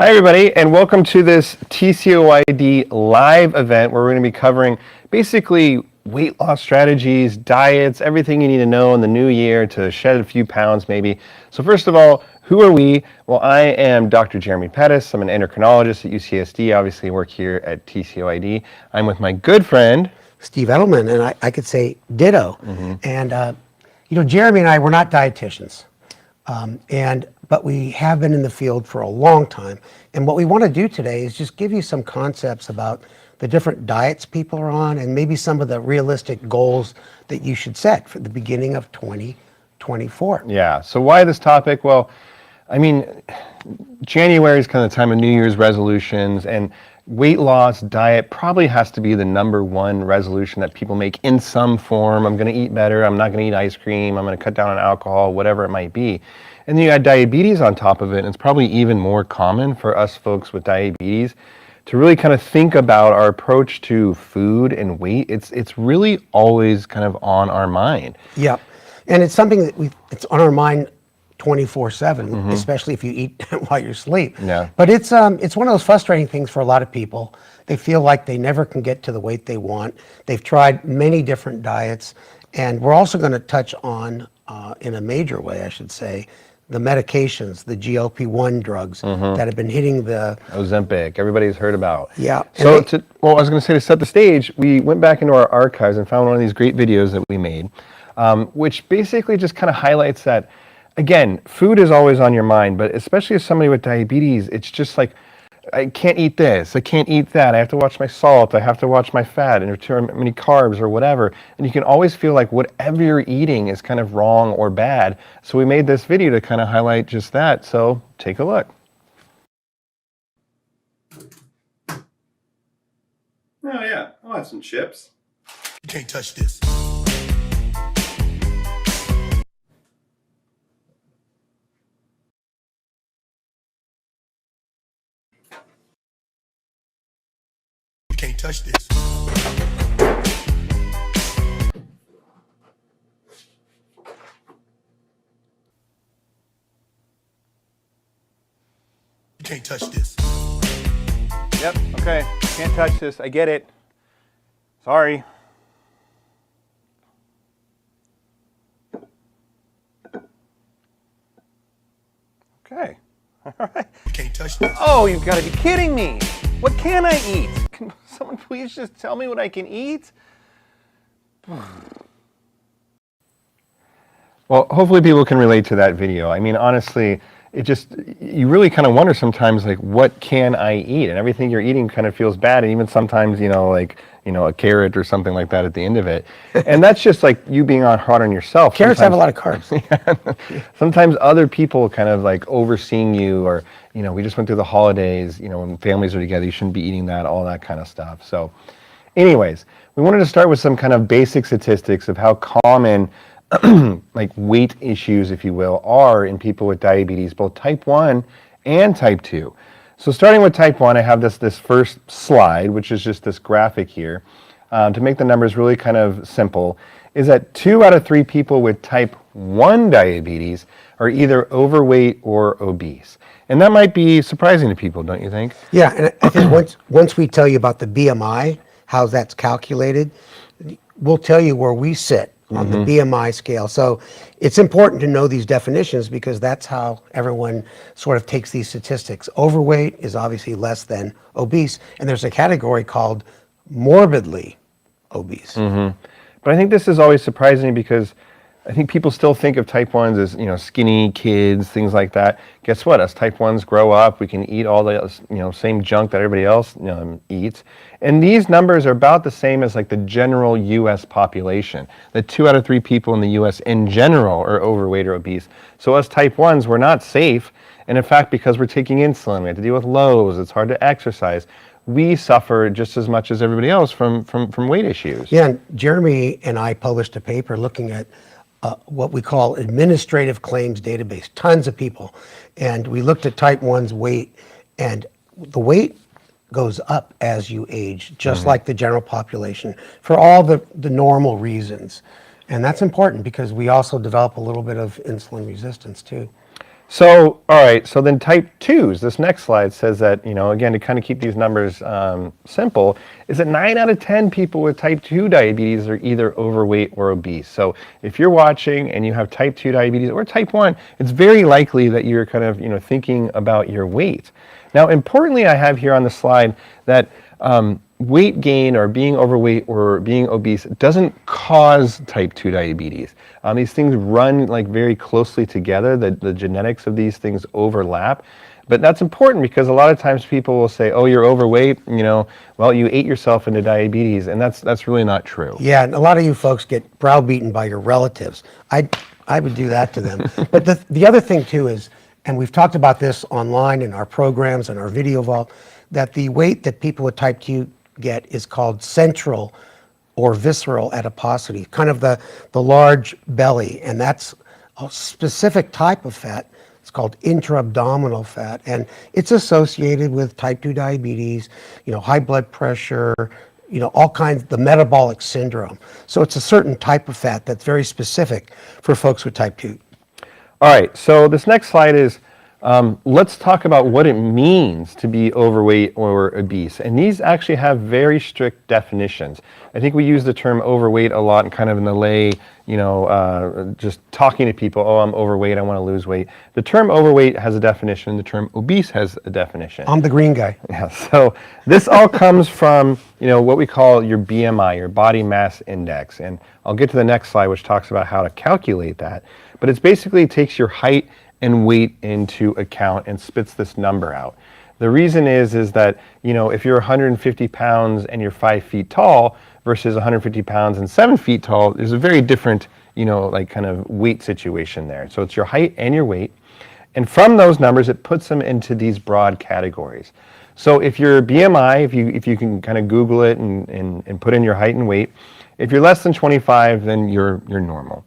Hi everybody, and welcome to this TCOYD live event where we're going to be covering basically weight loss strategies, diets, everything you need to know in the new year to shed a few pounds maybe. So first of all, who are we? Well, I am Dr. Jeremy Pettus. I'm an endocrinologist at UCSD. Obviously work here at TCOYD. I'm with my good friend Steve Edelman, and I could say ditto. And Jeremy and I, we're not dietitians, but we have been in the field for a long time. And what we want to do today is just give you some concepts about the different diets people are on and maybe some of the realistic goals that you should set for the beginning of 2024. Yeah, so why this topic? Well, I mean, January is kind of the time of New Year's resolutions, and weight loss diet probably has to be the #1 resolution that people make in some form. I'm going to eat better, I'm not going to eat ice cream, I'm going to cut down on alcohol, whatever it might be. And then you add diabetes on top of it, and it's probably even more common for us folks with diabetes to really kind of think about our approach to food and weight. It's really always kind of on our mind. Yeah, and it's something that it's on our mind 24/7, especially if you eat while you sleep. Yeah. But it's one of those frustrating things for a lot of people. They feel like they never can get to the weight they want. They've tried many different diets, and we're also going to touch on, in a major way, I should say, the medications, the GLP-1 drugs that have been hitting the Ozempic, everybody's heard about. Yeah. So, I was going to say, to set the stage, we went back into our archives and found one of these great videos that we made, which basically just kind of highlights that, again, food is always on your mind, but especially as somebody with diabetes, it's just like, I can't eat this, I can't eat that, I have to watch my salt, I have to watch my fat, and too many carbs or whatever. And you can always feel like whatever you're eating is kind of wrong or bad. So we made this video to kind of highlight just that. So take a look. Oh yeah, I'll have some chips. You can't touch this. Can't touch this. You can't touch this. Yep, okay, can't touch this, I get it. Sorry. Okay, all right. You can't touch this. Oh, you've got to be kidding me. What can I eat? Can someone please just tell me what I can eat? Well, hopefully people can relate to that video. I mean, honestly, you really kind of wonder sometimes, like, what can I eat? And everything you're eating kind of feels bad. And even sometimes, a carrot or something like that at the end of it. And that's just like you being hard on yourself. carrots have a lot of carbs. Sometimes other people kind of like overseeing you, or, we just went through the holidays, when families are together, you shouldn't be eating that, all that kind of stuff. So anyways, we wanted to start with some kind of basic statistics of how common like weight issues, if you will, are in people with diabetes, both type 1 and type 2. So starting with type 1, I have this first slide, which is just this graphic here, to make the numbers really kind of simple, is that 2 out of 3 people with type 1 diabetes are either overweight or obese. And that might be surprising to people, don't you think? Yeah, and I think once we tell you about the BMI, how that's calculated, we'll tell you where we sit on the BMI scale. So it's important to know these definitions because that's how everyone sort of takes these statistics. Overweight is obviously less than obese, and there's a category called morbidly obese. But I think this is always surprising because I think people still think of type 1s as, skinny kids, things like that. Guess what? As type 1s grow up, we can eat all the, same junk that everybody else eats. And these numbers are about the same as like the general U.S. population. The 2 out of 3 people in the U.S. in general are overweight or obese. So as type 1s, we're not safe. And in fact, because we're taking insulin, we have to deal with lows, it's hard to exercise, we suffer just as much as everybody else from weight issues. Yeah, and Jeremy and I published a paper looking at what we call administrative claims database, tons of people. And we looked at type 1's weight, and the weight goes up as you age, just like the general population, for all the normal reasons. And that's important because we also develop a little bit of insulin resistance too. So, all right, so then type 2s, this next slide says that, again, to kind of keep these numbers simple, is that 9 out of 10 people with type 2 diabetes are either overweight or obese. So if you're watching and you have type 2 diabetes or type 1, it's very likely that you're kind of, thinking about your weight. Now, importantly, I have here on the slide that weight gain or being overweight or being obese doesn't cause type 2 diabetes. These things run like very closely together. The genetics of these things overlap. But that's important because a lot of times people will say, oh, you're overweight, well, you ate yourself into diabetes, and that's really not true. Yeah, and a lot of you folks get browbeaten by your relatives. I would do that to them. But the other thing too is, and we've talked about this online in our programs and our video vault, that the weight that people with type 2 get is called central or visceral adiposity, kind of the large belly, and that's a specific type of fat. It's called intra-abdominal fat, and it's associated with type 2 diabetes, high blood pressure, all kinds, the metabolic syndrome. So it's a certain type of fat that's very specific for folks with type 2. All right, so this next slide is, let's talk about what it means to be overweight or obese. And these actually have very strict definitions. I think we use the term overweight a lot and kind of in the lay, just talking to people, oh, I'm overweight, I want to lose weight. The term overweight has a definition, the term obese has a definition. I'm the green guy. Yeah, so this all comes from, what we call your BMI, your body mass index. And I'll get to the next slide, which talks about how to calculate that. But it basically takes your height and weight into account and spits this number out. The reason is that, if you're 150 pounds and you're 5 feet tall versus 150 pounds and 7 feet tall, there's a very different, kind of weight situation there. So it's your height and your weight. And from those numbers, it puts them into these broad categories. So if your BMI, if you can kind of Google it and put in your height and weight, if you're less than 25, then you're normal.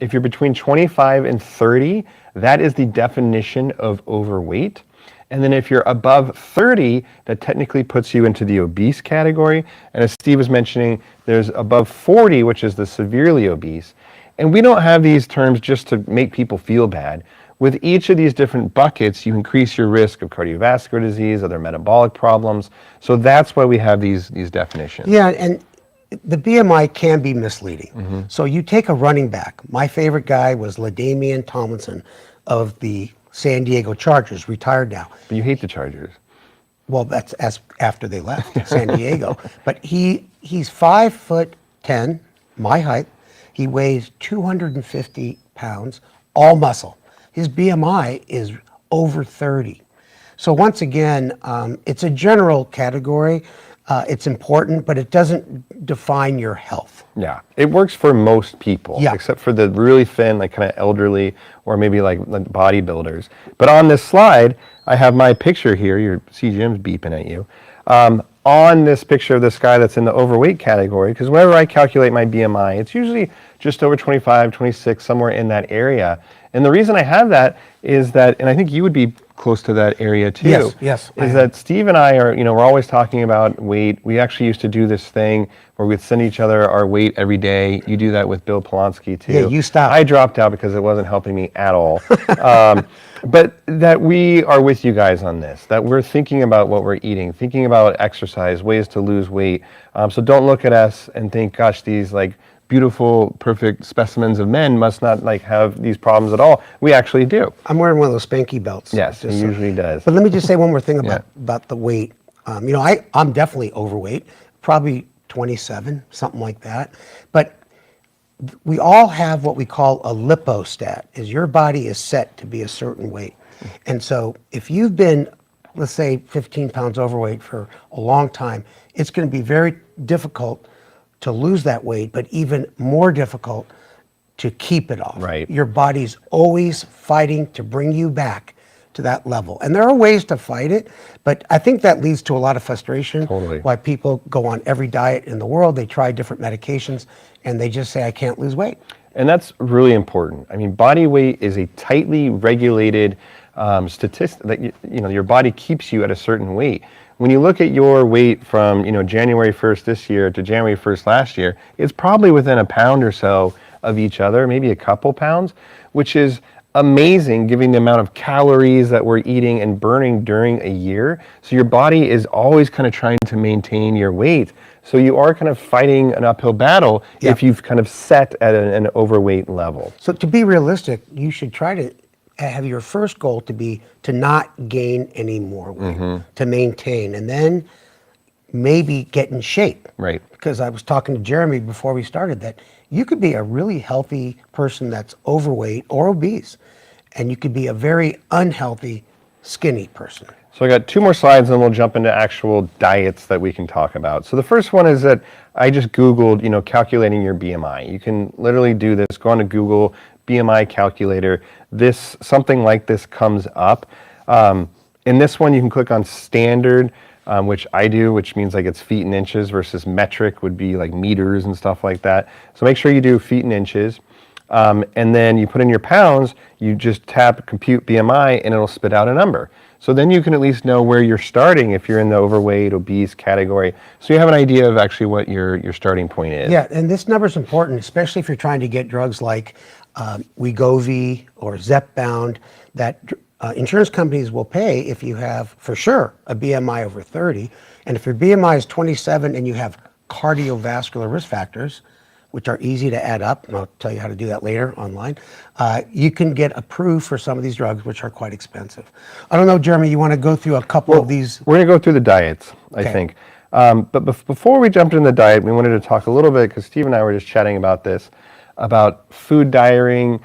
If you're between 25 and 30, that is the definition of overweight. And then if you're above 30, that technically puts you into the obese category. And as Steve was mentioning, there's above 40, which is the severely obese. And we don't have these terms just to make people feel bad. With each of these different buckets, you increase your risk of cardiovascular disease, other metabolic problems. So that's why we have these definitions. Yeah, and the BMI can be misleading. Mm-hmm. So you take a running back. My favorite guy was LaDainian Tomlinson of the San Diego Chargers, retired now. But you hate the Chargers. Well, that's after they left San Diego. But he's 5'10", my height. He weighs 250 pounds, all muscle. His BMI is over 30. So once again, it's a general category. It's important, but it doesn't define your health. Yeah, it works for most people, except for the really thin, like kind of elderly, or maybe like bodybuilders. But on this slide, I have my picture here. You see Jim's beeping at you. On this picture of this guy that's in the overweight category, because whenever I calculate my BMI, it's usually just over 25, 26, somewhere in that area. And the reason I have that is that, and I think you would be close to that area too. Yes. Is that Steve and I are, we're always talking about weight. We actually used to do this thing where we'd send each other our weight every day. You do that with Bill Polonsky too. Yeah, you stopped. I dropped out because it wasn't helping me at all. But that we are with you guys on this, that we're thinking about what we're eating, thinking about exercise, ways to lose weight. So don't look at us and think, gosh, these like beautiful, perfect specimens of men must not like have these problems at all. We actually do. I'm wearing one of those spanky belts. Yes, he usually does. But let me just say one more thing about the weight. I'm definitely overweight, probably 27, something like that. But we all have what we call a lipostat, is your body is set to be a certain weight. And so if you've been, let's say, 15 pounds overweight for a long time, it's going to be very difficult to lose that weight, but even more difficult to keep it off. Right. Your body's always fighting to bring you back to that level. And there are ways to fight it, but I think that leads to a lot of frustration. Totally. Why people go on every diet in the world, they try different medications, and they just say, I can't lose weight. And that's really important. I mean, body weight is a tightly regulated statistic that your body keeps you at a certain weight. When you look at your weight from January 1st this year to January 1st last year, it's probably within a pound or so of each other, maybe a couple pounds, which is amazing given the amount of calories that we're eating and burning during a year. So your body is always kind of trying to maintain your weight. So you are kind of fighting an uphill battle if you've kind of set at an overweight level. So to be realistic, you should try to have your first goal to be to not gain any more weight, to maintain, and then maybe get in shape. Right. Because I was talking to Jeremy before we started that you could be a really healthy person that's overweight or obese, and you could be a very unhealthy, skinny person. So I got 2 more slides and we'll jump into actual diets that we can talk about. So the first one is that I just Googled, calculating your BMI. You can literally do this, go on to Google, BMI calculator. Something like this comes up. In this one, you can click on standard, which I do, which means like it's feet and inches versus metric would be like meters and stuff like that. So make sure you do feet and inches. And then you put in your pounds, you just tap compute BMI and it'll spit out a number. So then you can at least know where you're starting if you're in the overweight, obese category. So you have an idea of actually what your starting point is. Yeah, and this number is important, especially if you're trying to get drugs like Wegovy or Zepbound that insurance companies will pay if you have, for sure, a BMI over 30. And if your BMI is 27 and you have cardiovascular risk factors, which are easy to add up, and I'll tell you how to do that later online, you can get approved for some of these drugs, which are quite expensive. I don't know, Jeremy, you want to go through a couple of these? We're going to go through the diets, I think. But before we jumped into the diet, we wanted to talk a little bit, because Steve and I were just chatting about this, about food diarying,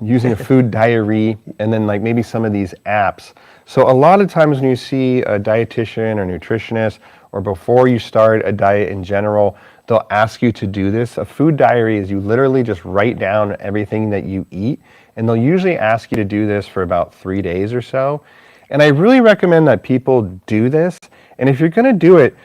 using a food diary, and then like maybe some of these apps. So a lot of times when you see a dietitian or nutritionist, or before you start a diet in general, they'll ask you to do this. A food diary is you literally just write down everything that you eat, and they'll usually ask you to do this for about 3 days or so. And I really recommend that people do this. And if you're going to do it,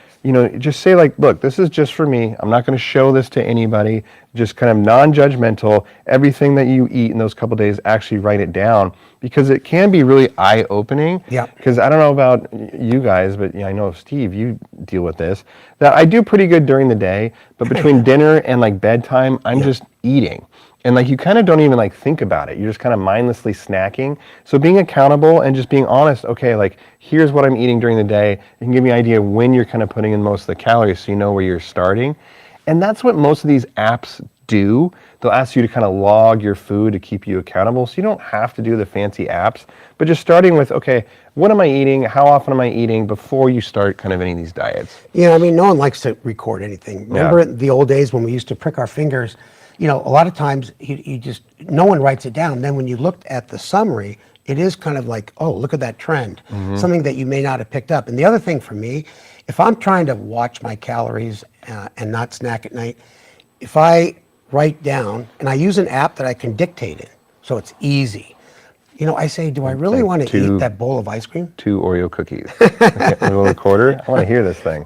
just say like, look, this is just for me. I'm not going to show this to anybody. Just kind of non-judgmental. Everything that you eat in those couple days, actually write it down, because it can be really eye-opening. Yeah. Because I don't know about you guys, but I know, Steve, you deal with this, that I do pretty good during the day, but between dinner and like bedtime, I'm just eating. And like you kind of don't even like think about it. You're just kind of mindlessly snacking. So being accountable and just being honest, okay, like here's what I'm eating during the day. It can give you an idea of when you're kind of putting in most of the calories so you know where you're starting. And that's what most of these apps do. They'll ask you to kind of log your food to keep you accountable. So you don't have to do the fancy apps, but just starting with, okay, what am I eating? How often am I eating before you start kind of any of these diets? Yeah, I mean, no one likes to record anything. Remember the old days when we used to prick our fingers? A lot of times no one writes it down. Then when you looked at the summary, it is kind of like, oh, look at that trend, something that you may not have picked up. And the other thing for me, if I'm trying to watch my calories and not snack at night, if I write down, and I use an app that I can dictate it, so it's easy. I say, do I really want to eat that bowl of ice cream? 2 Oreo cookies. A little recorder. I want to hear this thing.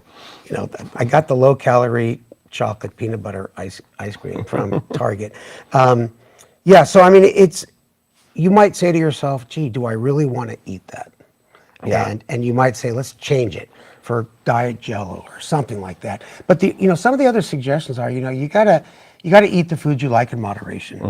I got the low-calorie chocolate peanut butter ice cream from Target. So I mean, you might say to yourself, gee, do I really want to eat that? Yeah. And you might say, let's change it for Diet Jello or something like that. But some of the other suggestions are, you gotta eat the food you like in moderation.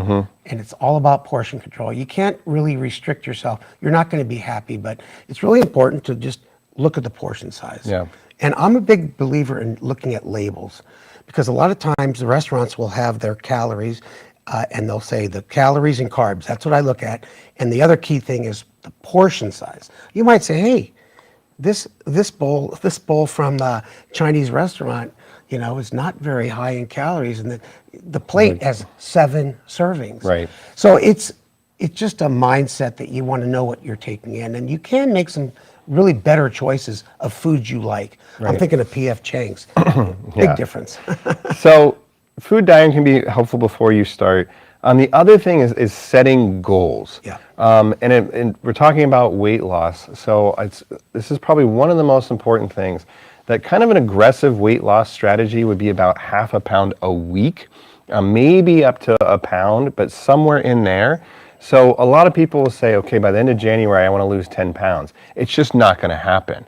And it's all about portion control. You can't really restrict yourself. You're not going to be happy, but it's really important to just look at the portion size. Yeah. And I'm a big believer in looking at labels, because a lot of times the restaurants will have their calories and they'll say the calories and carbs. That's what I look at. And the other key thing is the portion size. You might say, hey, this bowl from the Chinese restaurant, is not very high in calories, and the plate has 7 servings. Right. So it's just a mindset that you want to know what you're taking in, and you can make some really better choices of foods you like. Right. I'm thinking of P.F. Chang's. Big difference. So food diet can be helpful before you start. The other thing is setting goals. Yeah. And we're talking about weight loss. So this is probably one of the most important things, that kind of an aggressive weight loss strategy would be about ½ pound a week, maybe up to a pound, but somewhere in there. So a lot of people will say, okay, by the end of January, I want to lose 10 pounds. It's just not going to happen.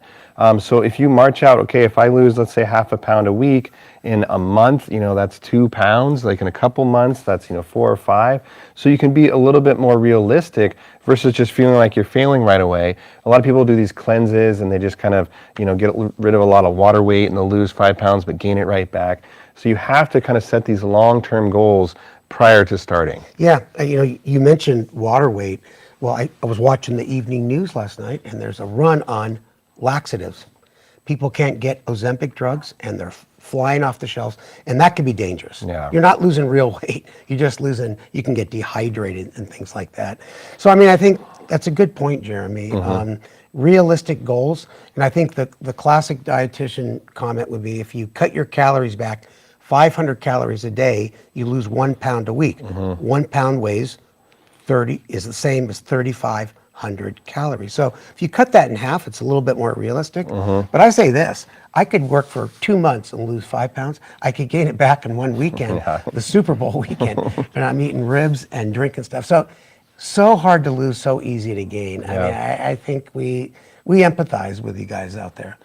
So if you march out, okay, if I lose, let's say, half a pound a week in a month, that's 2 pounds. Like in a couple months, that's 4 or 5. So you can be a little bit more realistic versus just feeling like you're failing right away. A lot of people do these cleanses and they just kind of get rid of a lot of water weight and they'll lose 5 pounds but gain it right back. So you have to kind of set these long-term goals prior to starting. Yeah, you mentioned water weight. Well, I was watching the evening news last night, and there's a run on laxatives. People can't get Ozempic drugs, and they're flying off the shelves, and that can be dangerous. Yeah. You're not losing real weight. You're just losing, you can get dehydrated and things like that. So, I think that's a good point, Jeremy. Realistic goals, and I think the classic dietitian comment would be if you cut your calories back 500 calories a day, you lose 1 pound a week. 1 pound weighs is the same as 3,500 calories. So if you cut that in half, it's a little bit more realistic. But I say this, I could work for 2 months and lose 5 pounds. I could gain it back in one weekend, the Super Bowl weekend, and I'm eating ribs and drinking stuff. So hard to lose, so easy to gain. I think we empathize with you guys out there.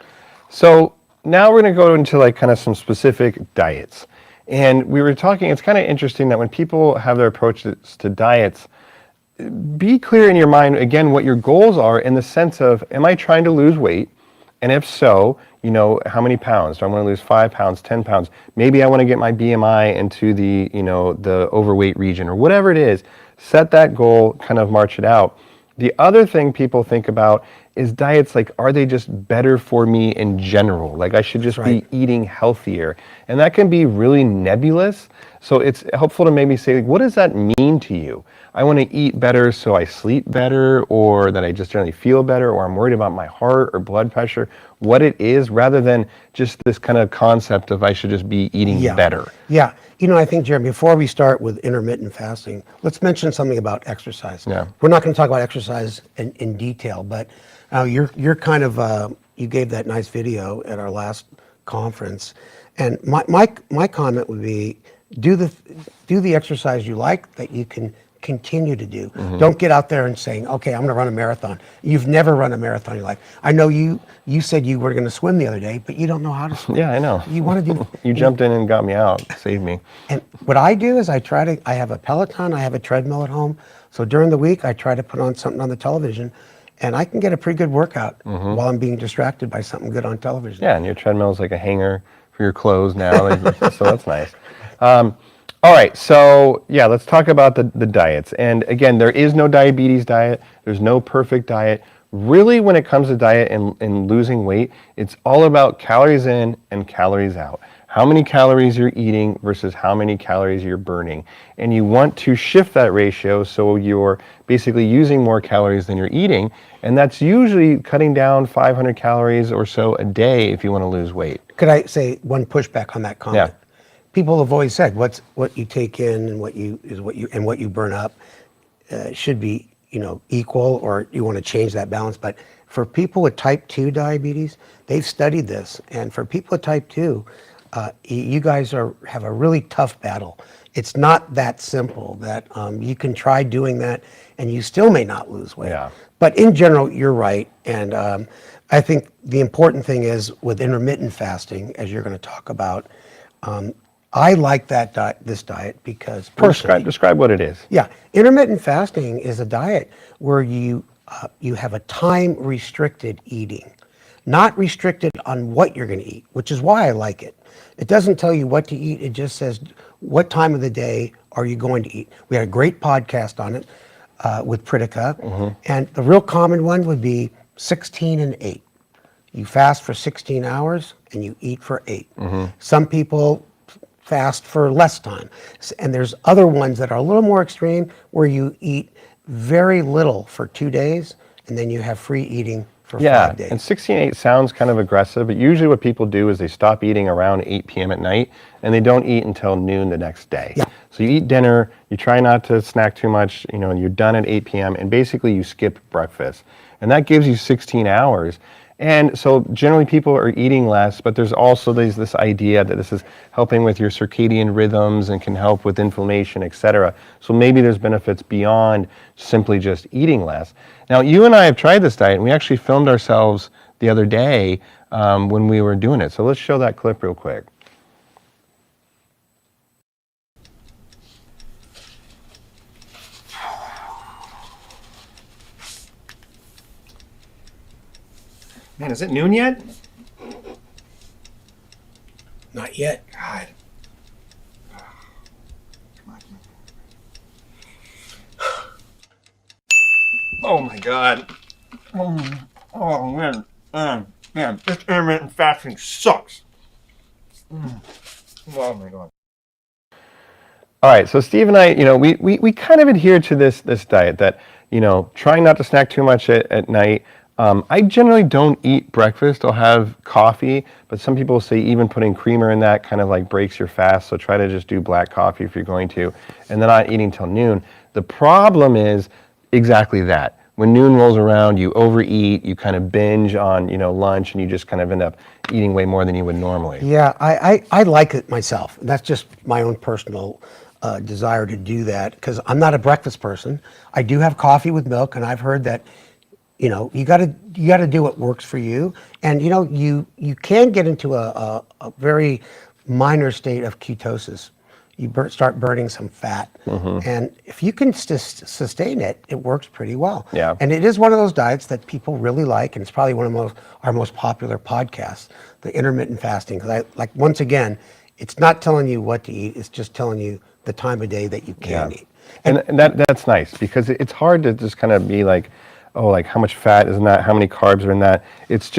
So now we're going to go into like kind of some specific diets. And we were talking, it's kind of interesting that when people have their approaches to diets, be clear in your mind, again, what your goals are in the sense of, am I trying to lose weight? And if so, how many pounds? Do I want to lose 5 pounds, 10 pounds? Maybe I want to get my BMI into the, the overweight region or whatever it is. Set that goal, kind of march it out. The other thing people think about is diets, like, are they just better for me in general? Like, I should just be eating healthier. And that can be really nebulous. So it's helpful to maybe say, what does that mean to you? I want to eat better so I sleep better, or that I just generally feel better, or I'm worried about my heart or blood pressure, what it is, rather than just this kind of concept of I should just be eating better. Yeah. I think, Jeremy, before we start with intermittent fasting, let's mention something about exercise. Yeah. We're not going to talk about exercise in detail, but you're kind of, you gave that nice video at our last conference. And my comment would be, do the exercise you like that you can continue to do. Don't get out there and saying, okay, I'm going to run a marathon. You've never run a marathon in your life. I know you said you were going to swim the other day, but you don't know how to swim. Yeah, I know. You want to do... You jumped in and got me out, saved me. And what I do is I have a Peloton, I have a treadmill at home. So during the week, I try to put on something on the television, and I can get a pretty good workout while I'm being distracted by something good on television. Yeah, and your treadmill is like a hanger for your clothes now, so that's nice. All right, so yeah, let's talk about the diets. And again, there is no diabetes diet. There's no perfect diet. Really, when it comes to diet and losing weight, it's all about calories in and calories out. How many calories you're eating versus how many calories you're burning. And you want to shift that ratio so you're basically using more calories than you're eating. And that's usually cutting down 500 calories or so a day if you want to lose weight. Could I say one pushback on that comment? Yeah. People have always said what you take in and what you burn up should be equal, or you want to change that balance. But for people with type 2 diabetes, they've studied this, and for people with type 2, you guys have a really tough battle. It's not that simple. That you can try doing that, and you still may not lose weight. Yeah. But in general, you're right, and I think the important thing is with intermittent fasting, as you're going to talk about. I like this diet because Describe what it is. Yeah, intermittent fasting is a diet where you have a time restricted eating, not restricted on what you're going to eat, which is why I like it. It doesn't tell you what to eat. It just says what time of the day are you going to eat. We had a great podcast on it with Pritika, and the real common one would be 16 and 8. You fast for 16 hours and you eat for 8. Some people fast for less time. And there's other ones that are a little more extreme where you eat very little for 2 days and then you have free eating for 5 days. And 16-8 sounds kind of aggressive, but usually what people do is they stop eating around 8 p.m. at night and they don't eat until noon the next day. Yeah. So you eat dinner, you try not to snack too much, and you're done at 8 p.m. and basically you skip breakfast. And that gives you 16 hours. And so generally people are eating less, but there's also this idea that this is helping with your circadian rhythms and can help with inflammation, etc. So maybe there's benefits beyond simply just eating less. Now, you and I have tried this diet, and we actually filmed ourselves the other day when we were doing it. So let's show that clip real quick. Man, is it noon yet? Not yet. God. Oh my God. Oh man. Man, this intermittent fasting sucks. Oh my God. All right, so Steve and I, we kind of adhere to this diet that, trying not to snack too much at night. I generally don't eat breakfast. I'll have coffee, but some people say even putting creamer in that kind of like breaks your fast. So try to just do black coffee if you're going to, and then not eating till noon. The problem is exactly that. When noon rolls around, you overeat, you kind of binge on, lunch, and you just kind of end up eating way more than you would normally. Yeah, I like it myself. That's just my own personal desire to do that because I'm not a breakfast person. I do have coffee with milk, and I've heard that you got to do what works for you, and you can get into a very minor state of ketosis. You start burning some fat, and if you can sustain it, it works pretty well. Yeah. And it is one of those diets that people really like, and it's probably one of our most popular podcasts, the intermittent fasting. Because once again, it's not telling you what to eat; it's just telling you the time of day that you can eat. And that's nice because it's hard to just kind of be like, oh, like how much fat is in that? How many carbs are in that? It's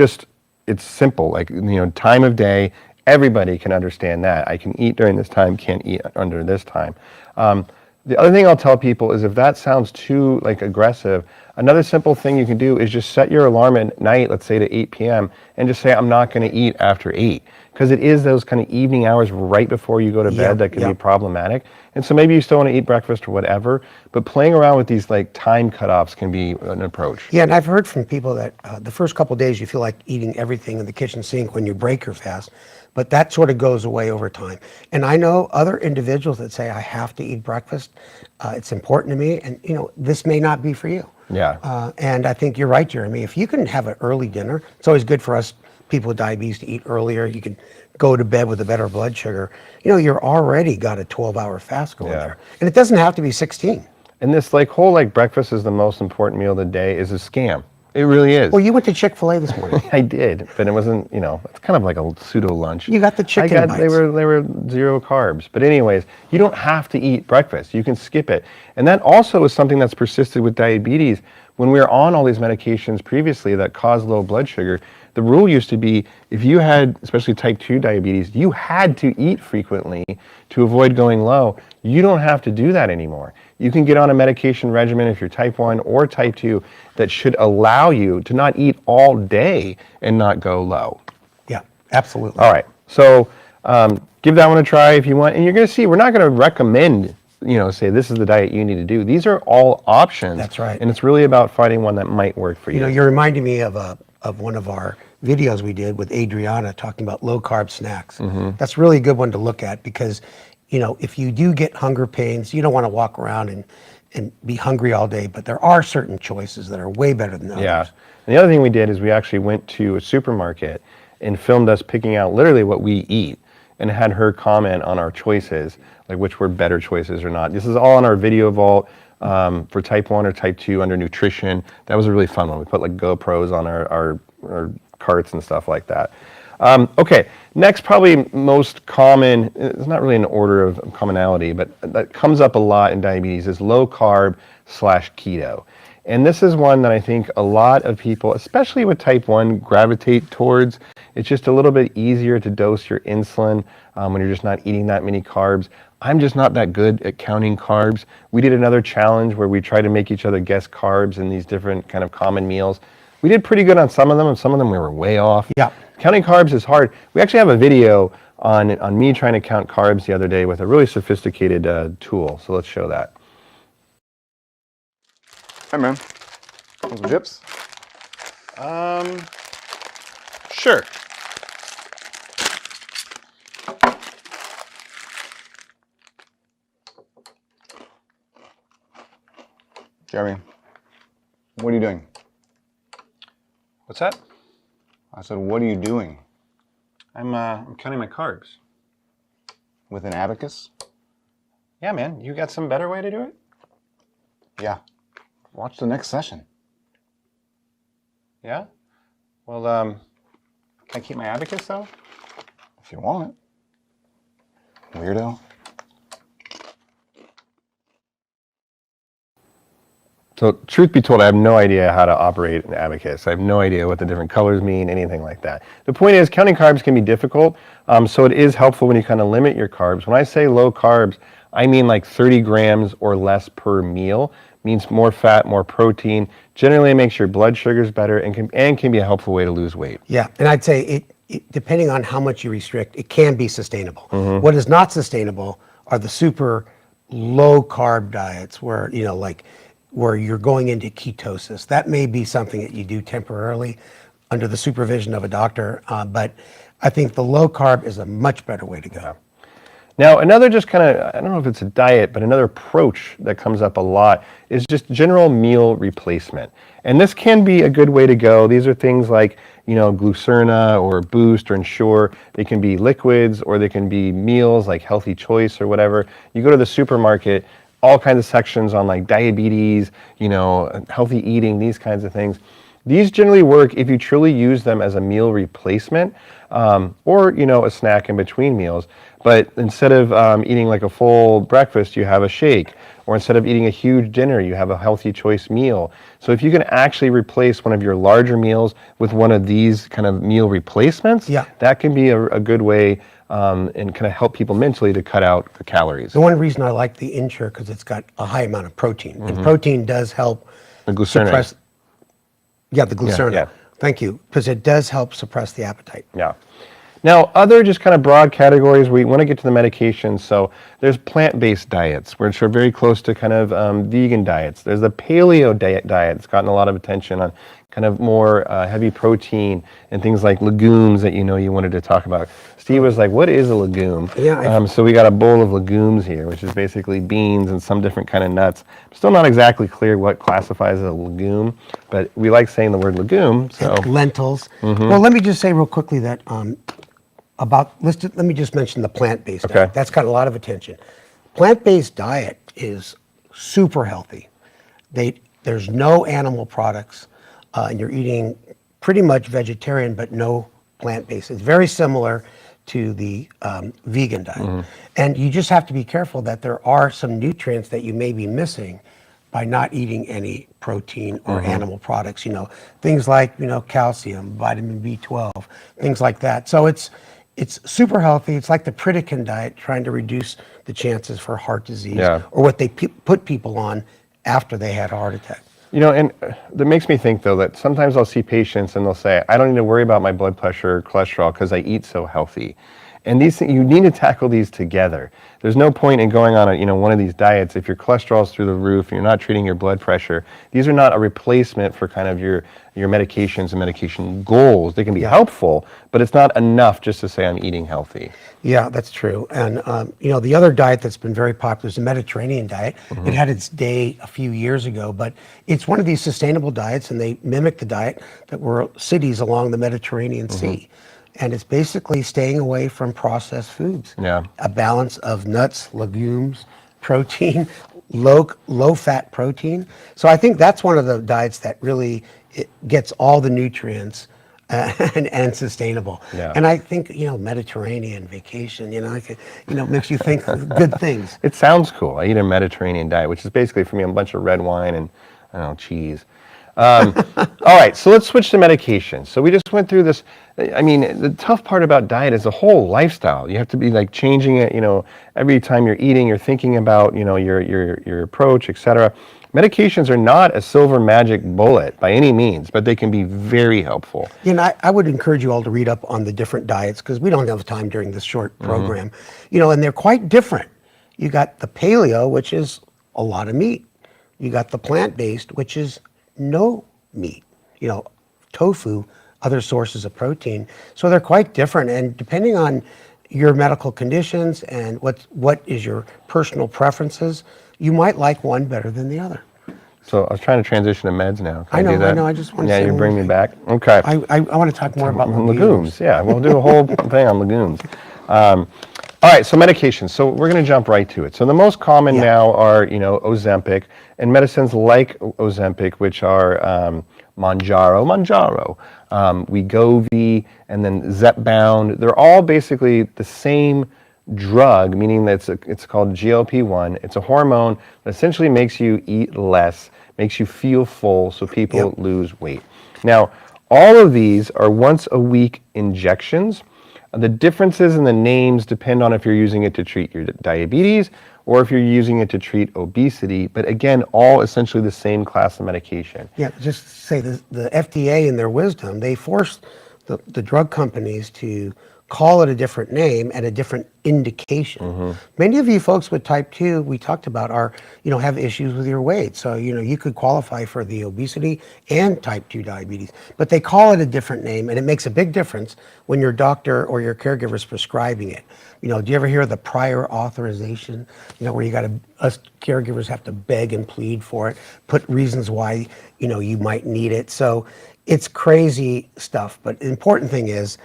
simple. Like, time of day, everybody can understand that. I can eat during this time, can't eat under this time. The other thing I'll tell people is if that sounds too aggressive, another simple thing you can do is just set your alarm at night, let's say to 8 p.m., and just say, I'm not going to eat after 8. Because it is those kind of evening hours right before you go to bed that can be problematic. And so maybe you still want to eat breakfast or whatever, but playing around with these time cutoffs can be an approach. Yeah, and I've heard from people that the first couple of days you feel like eating everything in the kitchen sink when you break your fast, but that sort of goes away over time. And I know other individuals that say, I have to eat breakfast. It's important to me, and this may not be for you. Yeah. And I think you're right, Jeremy. If you can have an early dinner, it's always good for us people with diabetes to eat earlier. You can go to bed with a better blood sugar. You're already got a 12-hour fast going there. And it doesn't have to be 16. And this whole breakfast is the most important meal of the day is a scam. It really is. Well, you went to Chick-fil-A this morning. I did, but it wasn't, it's kind of like a pseudo lunch. You got the chicken bites. They were 0 carbs. But anyways, you don't have to eat breakfast. You can skip it. And that also is something that's persisted with diabetes. When we were on all these medications previously that cause low blood sugar, the rule used to be if you had, especially type 2 diabetes, you had to eat frequently to avoid going low. You don't have to do that anymore. You can get on a medication regimen if you're type 1 or type 2 that should allow you to not eat all day and not go low. Yeah, absolutely. All right. So give that one a try if you want. And you're going to see, we're not going to recommend, say this is the diet you need to do. These are all options. That's right. And it's really about finding one that might work for you. You're reminding me of one of our videos we did with Adriana talking about low carb snacks. That's really a good one to look at because, if you do get hunger pains, you don't want to walk around and be hungry all day, but there are certain choices that are way better than others. Yeah. And the other thing we did is we actually went to a supermarket and filmed us picking out literally what we eat and had her comment on our choices, like which were better choices or not. This is all on our video vault for type 1 or type 2 under nutrition. That was a really fun one. We put GoPros on our carts and stuff like that. Okay, next probably most common, it's not really an order of commonality, but that comes up a lot in diabetes is low carb / keto. And this is one that I think a lot of people, especially with type 1, gravitate towards. It's just a little bit easier to dose your insulin when you're just not eating that many carbs. I'm just not that good at counting carbs. We did another challenge where we tried to make each other guess carbs in these different kind of common meals. We did pretty good on some of them, and some of them we were way off. Yeah. Counting carbs is hard. We actually have a video on me trying to count carbs the other day with a really sophisticated tool. So let's show that. Hi, man. Want some chips? Sure. Jeremy, what are you doing? What's that? I said, what are you doing? I'm counting my carbs. With an abacus? Yeah, man. You got some better way to do it? Yeah. Watch the next session. Yeah? Well, can I keep my abacus though? If you want it. Weirdo. So, truth be told, I have no idea how to operate an abacus. I have no idea what the different colors mean, anything like that. The point is, counting carbs can be difficult, so it is helpful when you kind of limit your carbs. When I say low carbs, I mean like 30 grams or less per meal. Means more fat, more protein. Generally, it makes your blood sugars better and can be a helpful way to lose weight. Yeah, and I'd say it depending on how much you restrict, it can be sustainable. What is not sustainable are the super low carb diets where, like where you're going into ketosis. That may be something that you do temporarily under the supervision of a doctor, but I think the low carb is a much better way to go. Yeah. Now, another just kind of, I don't know if it's a diet, but another approach that comes up a lot is just general meal replacement. And this can be a good way to go. These are things like, Glucerna or Boost or Ensure. They can be liquids or they can be meals like Healthy Choice or whatever. You go to the supermarket, all kinds of sections on like diabetes, healthy eating, these kinds of things. These generally work if you truly use them as a meal replacement or, a snack in between meals. But instead of eating like a full breakfast, you have a shake. Or instead of eating a huge dinner, you have a Healthy Choice meal. So if you can actually replace one of your larger meals with one of these kind of meal replacements, that can be a good way and kind of help people mentally to cut out the calories. The one reason I like the Ensure because it's got a high amount of protein. And protein does help The Glucerna. suppress. Yeah, the Glucerna. Yeah. Thank you. Because it does help suppress the appetite. Yeah. Now, other just kind of broad categories, we want to get to the medications. So there's plant-based diets, which are very close to kind of vegan diets. There's the paleo diet that's gotten a lot of attention on kind of more heavy protein and things like legumes that you wanted to talk about. Steve was like, what is a legume? Yeah, So we got a bowl of legumes here, which is basically beans and some different kind of nuts. Still not exactly clear what classifies as a legume, but we like saying the word legume. So Lentils. Well, let me just say real quickly that let me just mention the plant-based diet. That's got a lot of attention. Plant-based diet is super healthy. There's no animal products, and you're eating pretty much vegetarian, but no plant-based. It's very similar to the vegan diet. And you just have to be careful that there are some nutrients that you may be missing by not eating any protein or animal products, things like, calcium, vitamin B12, things like that. So it's super healthy. It's like the Pritikin diet, trying to reduce the chances for heart disease or what they put people on after they had a heart attack. And that makes me think, though, that sometimes I'll see patients and they'll say, I don't need to worry about my blood pressure or cholesterol because I eat so healthy. And these things, you need to tackle these together. There's no point in going on one of these diets if your cholesterol's through the roof and you're not treating your blood pressure. These are not a replacement for kind of your medications and medication goals. They can be helpful, but it's not enough just to say I'm eating healthy. Yeah, that's true. And the other diet that's been very popular is the Mediterranean diet. It had its day a few years ago, but it's one of these sustainable diets, and they mimic the diet that were cities along the Mediterranean Sea. And it's basically staying away from processed foods. Yeah. A balance of nuts, legumes, protein, low fat protein. So I think that's one of the diets that really gets all the nutrients and sustainable. Yeah. And I think, Mediterranean vacation, makes you think of good things. It sounds cool. I eat a Mediterranean diet, which is basically for me a bunch of red wine and, cheese. All right, so let's switch to medication. So we just went through this. The tough part about diet is the whole lifestyle. You have to be like changing it, every time you're eating, you're thinking about, your approach, etc. Medications are not a silver magic bullet by any means, but they can be very helpful. I would encourage you all to read up on the different diets because we don't have time during this short program, and they're quite different. You got the paleo, which is a lot of meat. You got the plant-based, which is no meat. Tofu, other sources of protein. So they're quite different, and depending on your medical conditions and what is your personal preferences, you might like one better than the other. So I was trying to transition to meds now. Can I know, do that? I know. I just want to Yeah, say you one bring more me thing. back. Okay. I want to talk more about Legumes. Yeah, we'll do a whole thing on legumes. All right, so medications. So we're going to jump right to it. So the most common now are, Ozempic, and medicines like Ozempic, which are Manjaro, Wegovy, and then Zepbound. They're all basically the same drug, meaning that it's called GLP-1. It's a hormone that essentially makes you eat less, makes you feel full, so people lose weight. Now, all of these are once a week injections. The differences in the names depend on if you're using it to treat your diabetes or if you're using it to treat obesity, but again, all essentially the same class of medication. Yeah, just say the FDA in their wisdom, they forced the drug companies to call it a different name and a different indication. Many of you folks with type 2, we talked about, have issues with your weight. So, you could qualify for the obesity and type 2 diabetes, but they call it a different name, and it makes a big difference when your doctor or your caregiver is prescribing it. Do you ever hear of the prior authorization, where us caregivers have to beg and plead for it, put reasons why, you might need it. So it's crazy stuff, but the important thing is,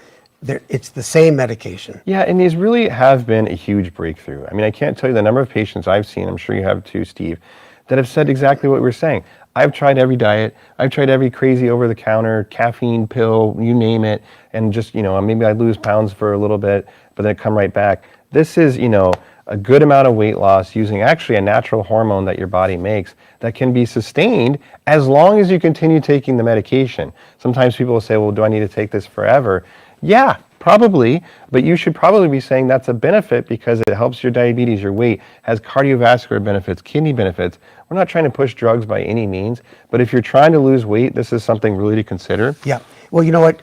it's the same medication. Yeah, and these really have been a huge breakthrough. I mean, I can't tell you the number of patients I've seen, I'm sure you have too, Steve, that have said exactly what we're saying. I've tried every diet, I've tried every crazy over-the-counter caffeine pill, you name it, and just, maybe I lose pounds for a little bit, but then come right back. This is, a good amount of weight loss using actually a natural hormone that your body makes that can be sustained as long as you continue taking the medication. Sometimes people will say, well, do I need to take this forever? Yeah, probably, but you should probably be saying that's a benefit because it helps your diabetes, your weight, has cardiovascular benefits, kidney benefits. We're not trying to push drugs by any means, but if you're trying to lose weight, this is something really to consider. Yeah. Well, you know what?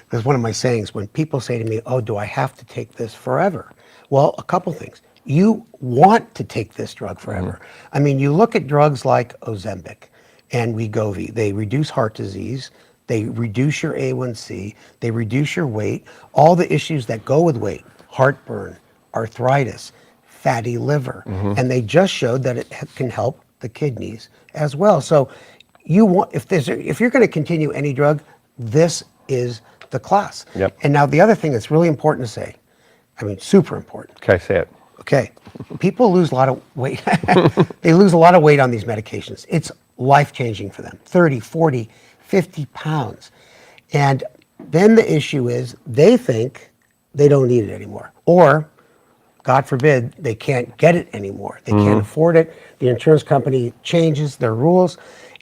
There's one of my sayings when people say to me, oh, do I have to take this forever? Well, a couple things. You want to take this drug forever. I mean, you look at drugs like Ozempic and Wegovy. They reduce heart disease. They reduce your A1C, they reduce your weight, all the issues that go with weight, heartburn, arthritis, fatty liver, and they just showed that it can help the kidneys as well. So if you're going to continue any drug, this is the class. Yep. And now the other thing that's really important to say, super important. Okay, say it. Okay, people lose a lot of weight. They lose a lot of weight on these medications. It's life-changing for them, 30, 40, 50 pounds. And then the issue is they think they don't need it anymore. Or, God forbid, they can't get it anymore. They can't afford it. The insurance company changes their rules.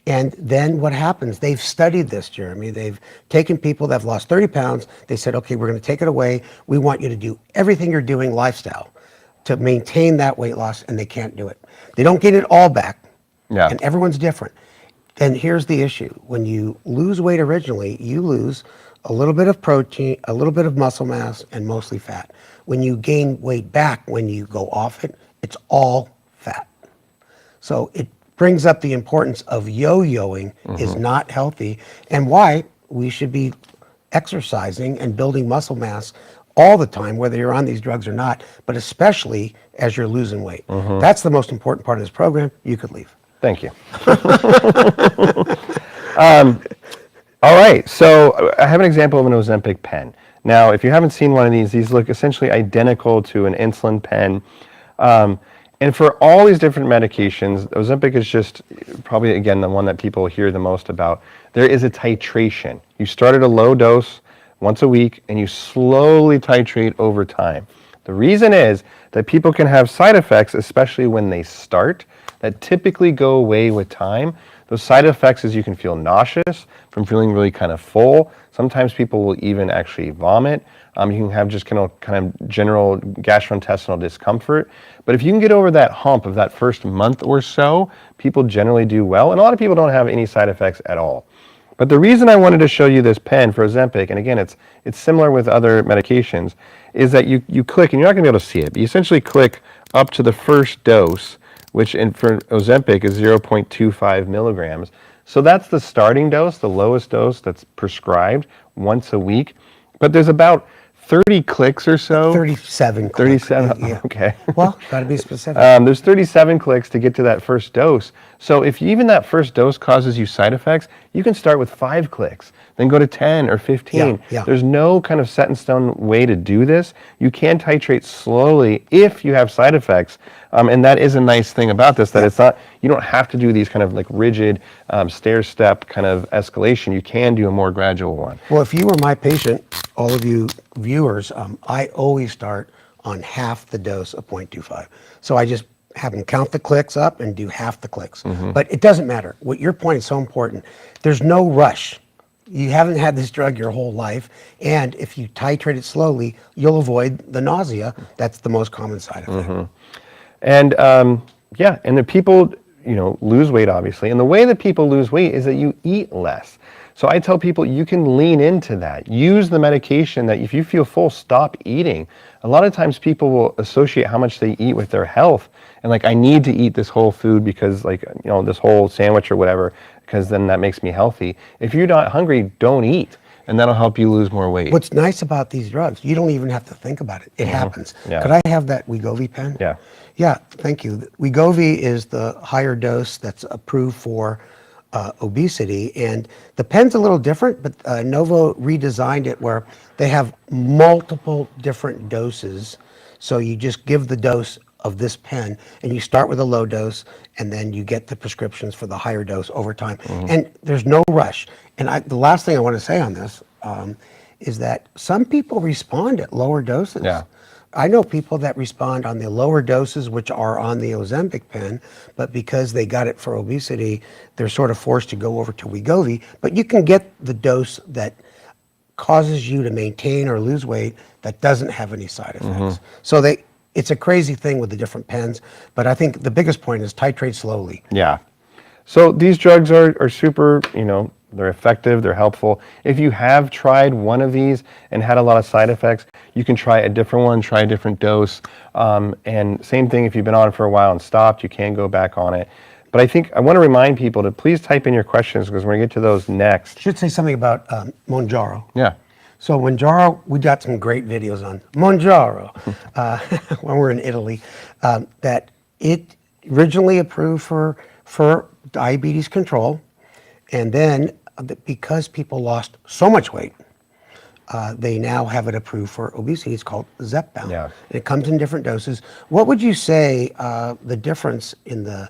And then what happens? They've studied this, Jeremy. They've taken people that have lost 30 pounds. They said, okay, we're going to take it away. We want you to do everything you're doing lifestyle to maintain that weight loss, and they can't do it. They don't get it all back. Yeah. And everyone's different. And here's the issue. When you lose weight originally, you lose a little bit of protein, a little bit of muscle mass, and mostly fat. When you gain weight back, when you go off it, it's all fat. So it brings up the importance of yo-yoing is not healthy, and why we should be exercising and building muscle mass all the time, whether you're on these drugs or not, but especially as you're losing weight. That's the most important part of this program. You could leave. Thank you. All right, so I have an example of an Ozempic pen. Now, if you haven't seen one of these look essentially identical to an insulin pen. And for all these different medications, Ozempic is just probably, again, the one that people hear the most about. There is a titration. You start at a low dose once a week, and you slowly titrate over time. The reason is that people can have side effects, especially when they start, that typically go away with time. Those side effects is you can feel nauseous from feeling really kind of full. Sometimes people will even actually vomit. You can have just kind of general gastrointestinal discomfort. But if you can get over that hump of that first month or so, people generally do well. And a lot of people don't have any side effects at all. But the reason I wanted to show you this pen for Ozempic, and again, it's similar with other medications, is that you click, and you're not going to be able to see it, but you essentially click up to the first dose, which for Ozempic is 0.25 milligrams. So that's the starting dose, the lowest dose that's prescribed once a week. But there's about 30 clicks or so. 37 clicks. 37, Yeah. okay. Well, got to be specific. There's 37 clicks to get to that first dose. So if even that first dose causes you side effects, you can start with 5 clicks, then go to 10 or 15. Yeah. There's no kind of set in stone way to do this. You can titrate slowly if you have side effects. And that is a nice thing about this, that it's not, you don't have to do these kind of like rigid stair-step kind of escalation. You can do a more gradual one. Well, if you were my patient, all of you viewers, I always start on half the dose of 0.25. So I just have them count the clicks up and do half the clicks. But it doesn't matter. What your point is so important. There's no rush. You haven't had this drug your whole life, and if you titrate it slowly, you'll avoid the nausea. That's the most common side effect. And and the people, lose weight obviously. And the way that people lose weight is that you eat less. So I tell people you can lean into that. Use the medication that if you feel full, stop eating. A lot of times people will associate how much they eat with their health. And like, I need to eat this whole food because this whole sandwich or whatever, because then that makes me healthy. If you're not hungry, don't eat. And that'll help you lose more weight. What's nice about these drugs, you don't even have to think about it. It happens. Yeah. Could I have that Wegovy pen? Yeah. Yeah, thank you. Wegovy is the higher dose that's approved for obesity, and the pen's a little different, but Novo redesigned it where they have multiple different doses. So you just give the dose of this pen, and you start with a low dose, and then you get the prescriptions for the higher dose over time. And there's no rush. And the last thing I want to say on this is that some people respond at lower doses. Yeah. I know people that respond on the lower doses, which are on the Ozempic pen, but because they got it for obesity, they're sort of forced to go over to Wegovy. But you can get the dose that causes you to maintain or lose weight that doesn't have any side effects. So it's a crazy thing with the different pens, but I think the biggest point is titrate slowly. Yeah. So these drugs are super, they're effective, they're helpful. If you have tried one of these and had a lot of side effects, you can try a different one, try a different dose. And same thing, if you've been on it for a while and stopped, you can go back on it. But I want to remind people to please type in your questions because we're going to get to those next. Should say something about Monjaro. Yeah. So Monjaro, we got some great videos on Monjaro when we're in Italy. That it originally approved for diabetes control, and then because people lost so much weight, they now have it approved for obesity. It's called Zepbound. Yeah. And it comes in different doses. What would you say the difference in the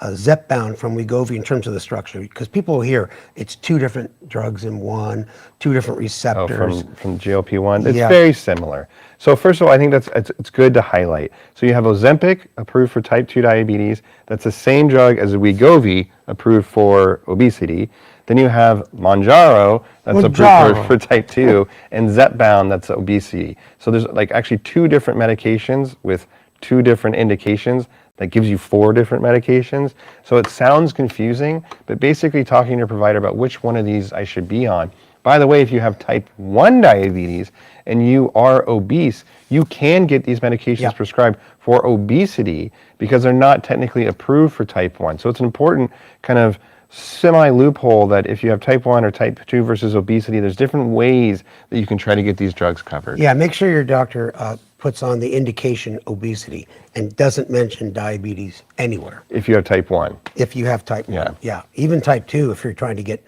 Zepbound from Wegovy in terms of the structure? Because people hear it's 2 different drugs in one, 2 different receptors. From GLP-1, it's Yeah. very similar. So first of all, I think it's good to highlight. So you have Ozempic approved for type 2 diabetes. That's the same drug as Wegovy approved for obesity. Then you have Monjaro that's approved for type 2 and Zepbound that's obesity. So there's actually 2 different medications with 2 different indications. That gives you 4 different medications. So it sounds confusing, but basically talking to your provider about which one of these I should be on. By the way, if you have type 1 diabetes and you are obese, you can get these medications prescribed for obesity because they're not technically approved for type 1. So it's an important kind of semi-loophole that if you have type 1 or type 2 versus obesity, there's different ways that you can try to get these drugs covered. Yeah, make sure your doctor puts on the indication obesity and doesn't mention diabetes anywhere. If you have type 1. If you have type 1. Yeah. Even type 2 if you're trying to get,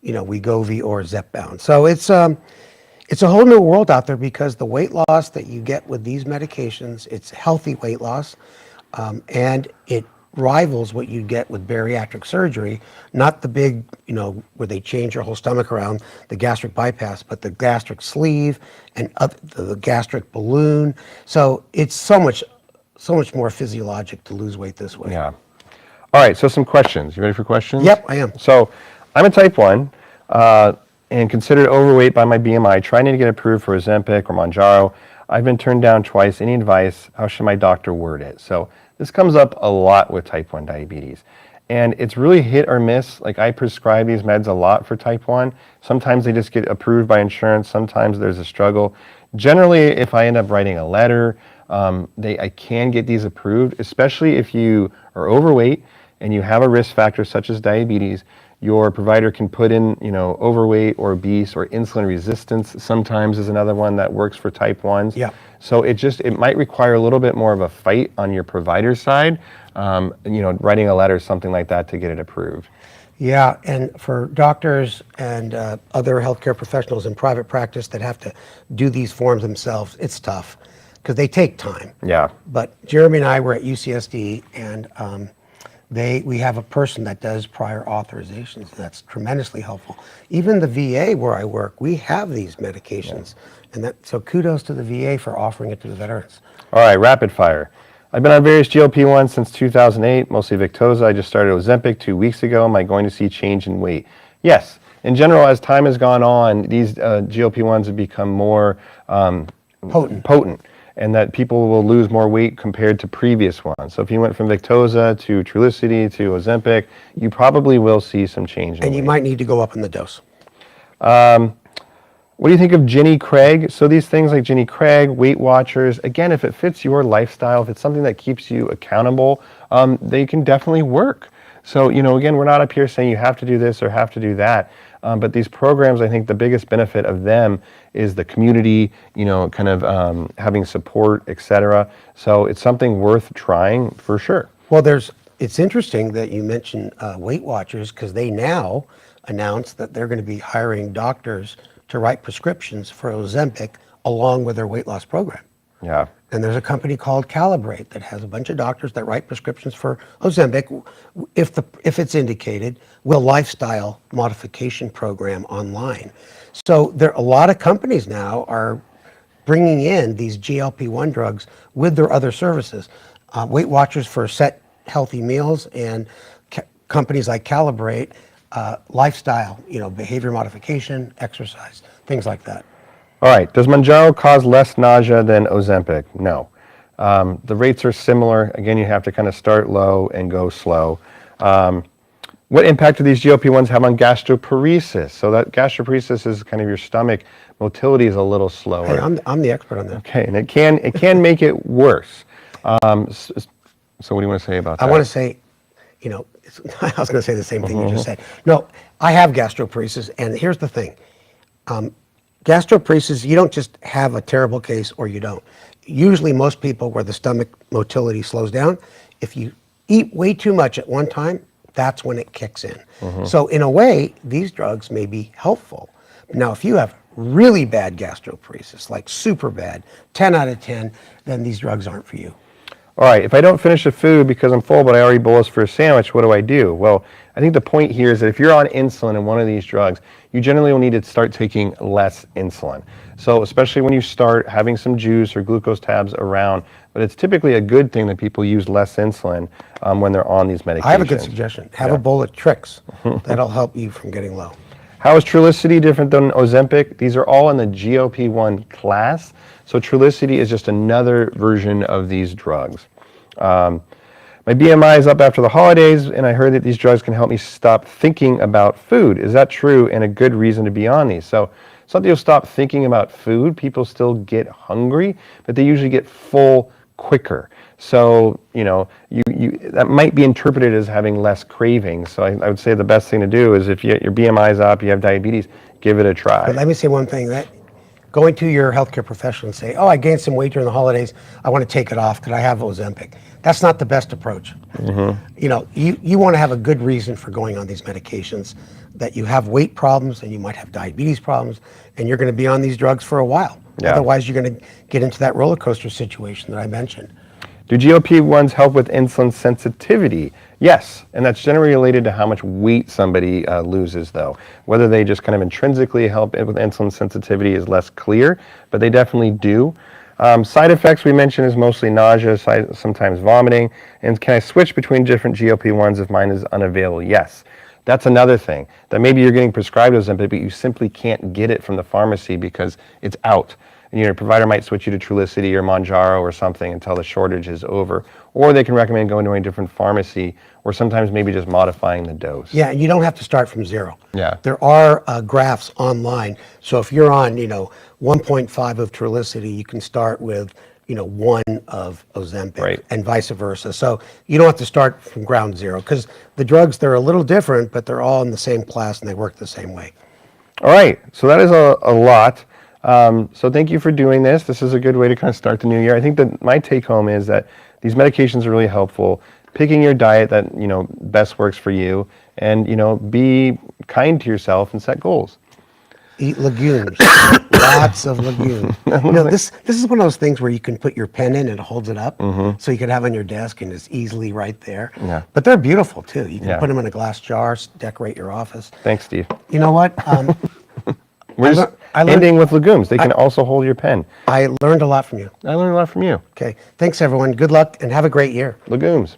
Wegovy or Zepbound. So it's a whole new world out there because the weight loss that you get with these medications, it's healthy weight loss, and it rivals what you get with bariatric surgery, not the big, where they change your whole stomach around, the gastric bypass, but the gastric sleeve and the gastric balloon. So it's so much more physiologic to lose weight this way. Yeah. All right, so some questions. You ready for questions? Yep, I am. So I'm a type 1 and considered overweight by my BMI, trying to get approved for Ozempic or Monjaro. I've been turned down twice. Any advice? How should my doctor word it? So this comes up a lot with type 1 diabetes. And it's really hit or miss. I prescribe these meds a lot for type 1. Sometimes they just get approved by insurance. Sometimes there's a struggle. Generally, if I end up writing a letter, I can get these approved, especially if you are overweight, and you have a risk factor such as diabetes, your provider can put in, overweight or obese or insulin resistance sometimes is another one that works for type 1s. Yeah. So it might require a little bit more of a fight on your provider's side, writing a letter, something like that to get it approved. Yeah, and for doctors and other healthcare professionals in private practice that have to do these forms themselves, it's tough because they take time. Yeah. But Jeremy and I were at UCSD, and we have a person that does prior authorizations. That's tremendously helpful. Even the VA where I work, we have these medications, and so kudos to the VA for offering it to the veterans. All right, rapid fire. I've been on various GLP-1s since 2008, mostly Victoza. I just started Ozempic 2 weeks ago. Am I going to see change in weight? Yes. In general, as time has gone on, these GLP-1s have become more potent, and that people will lose more weight compared to previous ones. So if you went from Victoza to Trulicity to Ozempic, you probably will see some change in weight. And you might need to go up in the dose. What do you think of Ginny Craig? So these things like Ginny Craig, Weight Watchers, again, if it fits your lifestyle, if it's something that keeps you accountable, they can definitely work. So, again, we're not up here saying you have to do this or have to do that. But these programs, I think the biggest benefit of them is the community, having support, etc. So it's something worth trying for sure. Well, it's interesting that you mentioned Weight Watchers, because they now announce that they're going to be hiring doctors to write prescriptions for Ozempic along with their weight loss program. Yeah. And there's a company called Calibrate that has a bunch of doctors that write prescriptions for Ozempic, if it's indicated, with a lifestyle modification program online. So a lot of companies now are bringing in these GLP-1 drugs with their other services. Weight Watchers for set healthy meals, and companies like Calibrate, lifestyle, behavior modification, exercise, things like that. All right. Does Mounjaro cause less nausea than Ozempic? No. The rates are similar. Again, you have to kind of start low and go slow. What impact do these GLP-1s have on gastroparesis? So that gastroparesis is kind of your stomach motility is a little slower. Hey, I'm the expert on that. Okay, and it can make it worse. So what do you want to say about that? I want to say, I was going to say the same thing you just said. No, I have gastroparesis, and here's the thing. Gastroparesis, you don't just have a terrible case or you don't. Usually most people where the stomach motility slows down, if you eat way too much at one time, that's when it kicks in. So in a way, these drugs may be helpful. Now, if you have really bad gastroparesis, like super bad, 10 out of 10, then these drugs aren't for you. All right, if I don't finish the food because I'm full, but I already bolused for a sandwich, what do I do? Well, I think the point here is that if you're on insulin and one of these drugs, you generally will need to start taking less insulin. So especially when you start having some juice or glucose tabs around, but it's typically a good thing that people use less insulin when they're on these medications. I have a good suggestion. Have a bowl of Trix. That'll help you from getting low. How is Trulicity different than Ozempic? These are all in the GLP-1 class. So Trulicity is just another version of these drugs. My BMI is up after the holidays, and I heard that these drugs can help me stop thinking about food. Is that true and a good reason to be on these? So something you'll stop thinking about food. People still get hungry, but they usually get full quicker. So, that might be interpreted as having less cravings. So I would say the best thing to do is if your BMI is up, you have diabetes, give it a try. But let me say one thing, that going to your healthcare professional and say, oh, I gained some weight during the holidays, I want to take it off because I have Ozempic. That's not the best approach. You want to have a good reason for going on these medications, that you have weight problems and you might have diabetes problems, and you're going to be on these drugs for a while. Yeah. Otherwise, you're going to get into that roller coaster situation that I mentioned. Do GLP-1s help with insulin sensitivity? Yes, and that's generally related to how much weight somebody loses, though. Whether they just kind of intrinsically help with insulin sensitivity is less clear, but they definitely do. Side effects we mentioned is mostly nausea, sometimes vomiting. And can I switch between different GLP-1s if mine is unavailable? Yes. That's another thing, that maybe you're getting prescribed Ozempic, but you simply can't get it from the pharmacy because it's out. And your provider might switch you to Trulicity or Mounjaro or something until the shortage is over. Or they can recommend going to a different pharmacy, or sometimes maybe just modifying the dose. Yeah, and you don't have to start from zero. Yeah. There are graphs online. So if you're on, 1.5 of Trulicity, you can start with one of Ozempic, Right. and vice versa. So you don't have to start from ground zero, because the drugs, they're a little different, but they're all in the same class and they work the same way. All right, so that is a lot. So thank you for doing this. This is a good way to kind of start the new year. I think that my take home is that these medications are really helpful. Picking your diet that best works for you, and be kind to yourself and set goals. Eat legumes, lots of legumes. This is one of those things where you can put your pen in and it holds it up, so you could have on your desk and it's easily right there. Yeah. But they're beautiful too. You can Yeah. put them in a glass jar, decorate your office. Thanks, Steve. You know what? We're just I learned- ending with legumes. They can also hold your pen. I learned a lot from you. I learned a lot from you. Okay. Thanks, everyone. Good luck and have a great year. Legumes.